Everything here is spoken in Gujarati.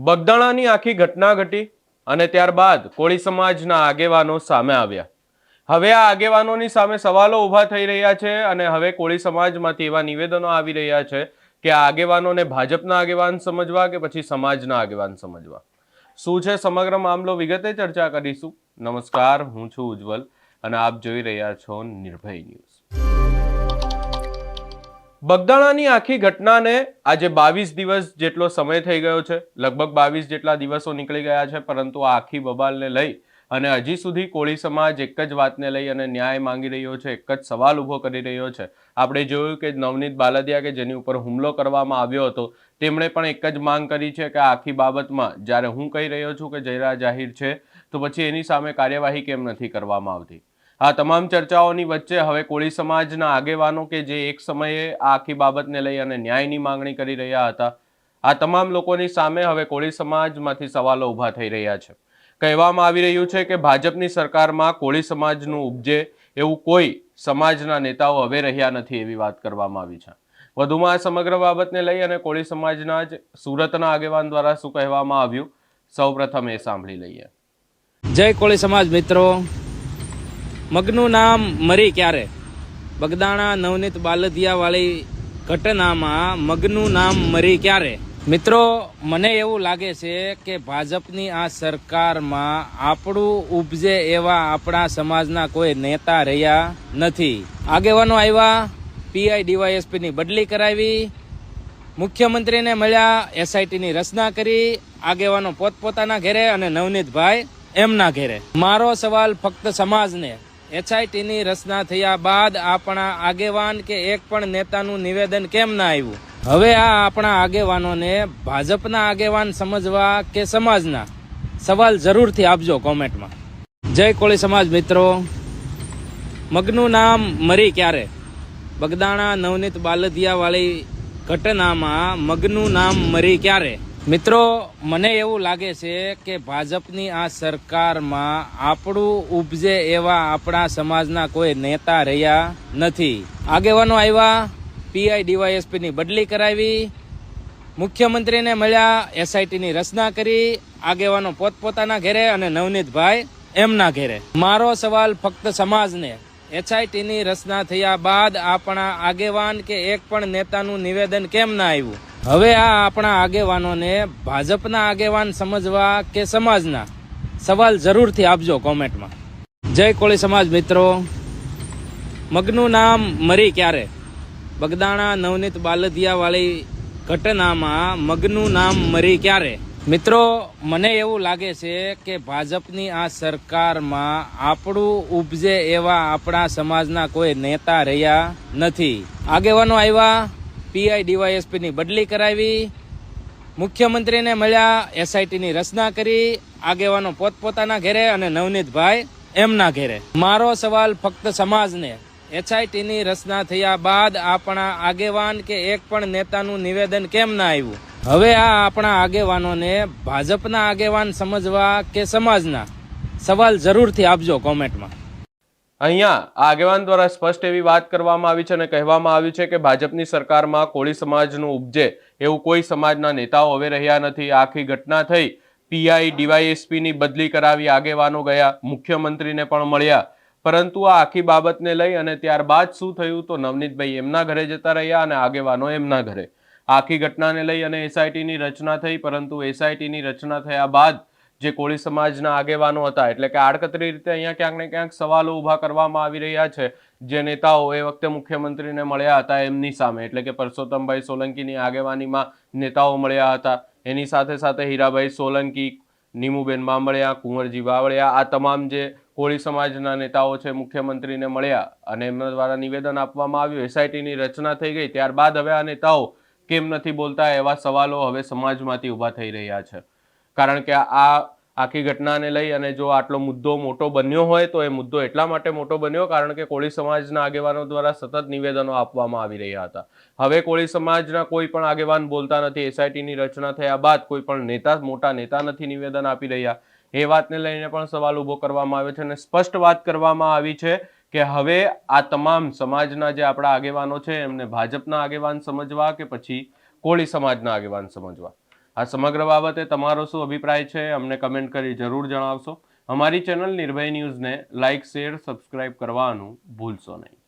બગદાણાની આખી ઘટના ઘટી અને ત્યારબાદ કોળી સમાજના આગેવાનો સામે આવ્યા. હવે આ આગેવાનોની સામે સવાલો ઊભા થઈ રહ્યા છે અને હવે કોળી સમાજમાંથી એવા નિવેદનો આવી રહ્યા છે કે આ આગેવાનોને ભાજપના આગેવાન સમજવા કે પછી સમાજના આગેવાન સમજવા. શું છે સમગ્ર મામલો વિગતે ચર્ચા કરીશું. નમસ્કાર, હું છું ઉજ્જવલ અને આપ જોઈ રહ્યા છો નિર્ભય ન્યૂઝ. બગદાણાની આખી ઘટનાને આજે 22 દિવસ જેટલો સમય થઈ ગયો છે. લગભગ 22 જેટલા દિવસો નીકળી ગયા છે, પરંતુ આ આખી બબાલને લઈ અને હજી સુધી કોળી સમાજ એક જ વાતને લઈ અને ન્યાય માંગી રહ્યો છે, એક જ સવાલ ઊભો કરી રહ્યો છે. આપણે જોયું કે નવનીત બાલદિયા કે જેની ઉપર હુમલો કરવામાં આવ્યો હતો, તેમણે પણ એક જ માંગ કરી છે કે આ આખી બાબતમાં જ્યારે હું કહી રહ્યો છું કે જયરા જાહેર છે, તો પછી એની સામે કાર્યવાહી કેમ નથી કરવામાં આવતી. આ તમામ ચર્ચાઓની વચ્ચે હવે કોળી સમાજના આગેવાનો કે જે એક સમયે આ આખી બાબતને લઈ અને ન્યાયની માંગણી કરી રહ્યા હતા, આ તમામ લોકોની સામે હવે કોળી સમાજમાંથી સવાલો ઊભા થઈ રહ્યા છે. કહેવામાં આવી રહ્યું છે કે ભાજપની સરકારમાં કોળી સમાજનું ઉપજે એવું કોઈ સમાજના નેતાઓ હવે રહ્યા નથી, એવી વાત કરવામાં આવી છે. વધુમાં આ સમગ્ર બાબતને લઈ અને કોળી સમાજના જ સુરતના આગેવાન દ્વારા શું કહેવામાં આવ્યું, સૌપ્રથમ એ સાંભળી લઈએ. જય કોળી સમાજ મિત્રો. મગનું નામ મરી ક્યારે? બગદાણા નવનીત બાલદિયા વાળી ઘટનામાં મગનું નામ મરી ક્યારે? મિત્રો, મને એવું લાગે છે કે ભાજપની આ સરકારમાં આપણું ઉપજે એવા આપણા સમાજના કોઈ નેતા રહ્યા નથી. આગેવાનો આવ્યા, પીઆઈ ડીવાયએસપીની બદલી કરાવી, મુખ્યમંત્રીને મળ્યા, એસઆઈટીની રચના કરી, આગેવાનો પોતપોતાના ઘેરે અને નવનીતભાઈ એમના ઘેરે. મારો સવાલ ફક્ત સમાજને, એસઆઈટીની રચના થયા બાદ આપણા આગેવાન કે એક પણ નેતાનું નિવેદન કેમ ના આવ્યું? હવે આ આપણા આગેવાનોને ભાજપના આગેવાન સમજવા કે સમાજના? સવાલ જરૂરથી આપજો કોમેન્ટમાં. જય કોળી સમાજ મિત્રો. મગનું નામ મરી ક્યારે? બગદાણા નવનીત બાલદિયા વાળી ઘટનામાં મગનું નામ મરી ક્યારે? મિત્રો, મને એવું લાગે છે કે ભાજપની આ સરકારમાં આપણું ઉપજે એવા આપણા સમાજના કોઈ નેતા રહ્યા નથી. આગેવાનો આવ્યા, પીઆઈ ડીવાયએસપીની બદલી કરાવી, મુખ્યમંત્રીને મળ્યા, એસઆઈટીની રચના કરી, આગેવાનો પોતપોતાના ઘેરે અને નવનીતભાઈ એમના ઘેરે. મારો સવાલ ફક્ત સમાજને, એસઆઈટીની રચના થયા બાદ આપણા આગેવાન કે એક પણ નેતાનું નિવેદન કેમ ના આવ્યું? હવે આ આપણા આગેવાનોને ભાજપના આગેવાન સમજવા કે સમાજના? સવાલ જરૂરથી આપજો કોમેન્ટમાં. જય કોળી સમાજ મિત્રો. મગનું નામ મરી ક્યારે? બગદાણા નવનીત બાલદિયા વાળી ઘટનામાં મગનું નામ મરી ક્યારે? મિત્રો, મને એવું લાગે છે કે ભાજપની આ સરકારમાં આપણું ઉપજે એવા આપણા સમાજના કોઈ નેતા રહ્યા નથી. આગેવાનો આવ્યા, પીઆઈ ડીવાયએસપીની બદલી કરાવી, મુખ્યમંત્રીને મળ્યા, એસઆઈટીની રચના કરી, આગેવાનો પોતપોતાના ઘેરે અને નવનીતભાઈ એમના ઘેરે. મારો સવાલ ફક્ત સમાજને, એસઆઈટીની રચના થયા બાદ આપણા આગેવાન કે એક પણ નેતાનું નિવેદન કેમ ના આવ્યું? હવે આ આપણા આગેવાનોને ભાજપના આગેવાન સમજવા કે સમાજના? સવાલ જરૂરથી આપજો કોમેન્ટમાં. અહીંયા આગેવાન દ્વારા સ્પષ્ટ એવી વાત કરવામાં આવી છે અને કહેવામાં આવ્યું છે કે ભાજપની સરકારમાં કોળી સમાજનું ઉપજે એવું કોઈ સમાજના નેતાઓ હવે રહ્યા નથી. આખી ઘટના થઈ, પીઆઈ ડીવાયએસપીની બદલી કરાવી, આગેવાનો ગયા, મુખ્યમંત્રીને પણ મળ્યા, પરંતુ આ આખી બાબતને લઈ અને ત્યારબાદ શું થયું તો નવનીતભાઈ એમના ઘરે જતા રહ્યા અને આગેવાનો એમના ઘરે. આખી ઘટનાને લઈ અને એસઆઈટીની રચના થઈ, પરંતુ એસઆઈટીની રચના થયા બાદ જે કોળી સમાજના આગેવાનો હતા, એટલે કે આડકતરી રીતે અહીંયા ક્યાંક ને ક્યાંક સવાલો ઊભા કરવામાં આવી રહ્યા છે. જે નેતાઓ એ વખતે મુખ્યમંત્રીને મળ્યા હતા એમની સામે, એટલે કે પરસોત્તમભાઈ સોલંકીની આગેવાનીમાં નેતાઓ મળ્યા હતા. એની સાથે સાથે હીરાભાઈ સોલંકી, નીમુબેન બાંબળિયા, કુંવરજી બાવળિયા, આ તમામ જે કોળી સમાજના નેતાઓ છે મુખ્યમંત્રીને મળ્યા અને એમના દ્વારા નિવેદન આપવામાં આવ્યું. એસઆઈટીની રચના થઈ ગઈ, ત્યારબાદ હવે આ નેતાઓ કેમ નથી બોલતા, એવા સવાલો હવે સમાજમાંથી ઊભા થઈ રહ્યા છે. કારણ કે આ આખી ઘટનાને લઈ અને જો આટલો મુદ્દો મોટો બન્યો હોય તો એ મુદ્દો એટલા માટે મોટો બન્યો કારણ કે કોળી સમાજના આગેવાનો દ્વારા સતત નિવેદનો આપવામાં આવી રહ્યા હતા. હવે કોળી સમાજના કોઈ પણ આગેવાન બોલતા નથી. એસઆઈટીની રચના થયા બાદ કોઈ પણ નેતા, મોટા નેતા નથી નિવેદન આપી રહ્યા. એ વાતને લઈને પણ સવાલ ઊભો કરવામાં આવ્યો છે અને સ્પષ્ટ વાત કરવામાં આવી છે કે હવે આ તમામ સમાજના જે આપણા આગેવાનો છે એમને ભાજપના આગેવાન સમજવા કે પછી કોળી સમાજના આગેવાન સમજવા. આ સમગ્ર બાબતે તમારો શું અભિપ્રાય છે અમને કમેન્ટ કરી જરૂર જણાવશો. અમારી ચેનલ નિર્ભય ન્યૂઝને લાઇક, શેર, સબસ્ક્રાઇબ કરવાનું ભૂલશો નહીં.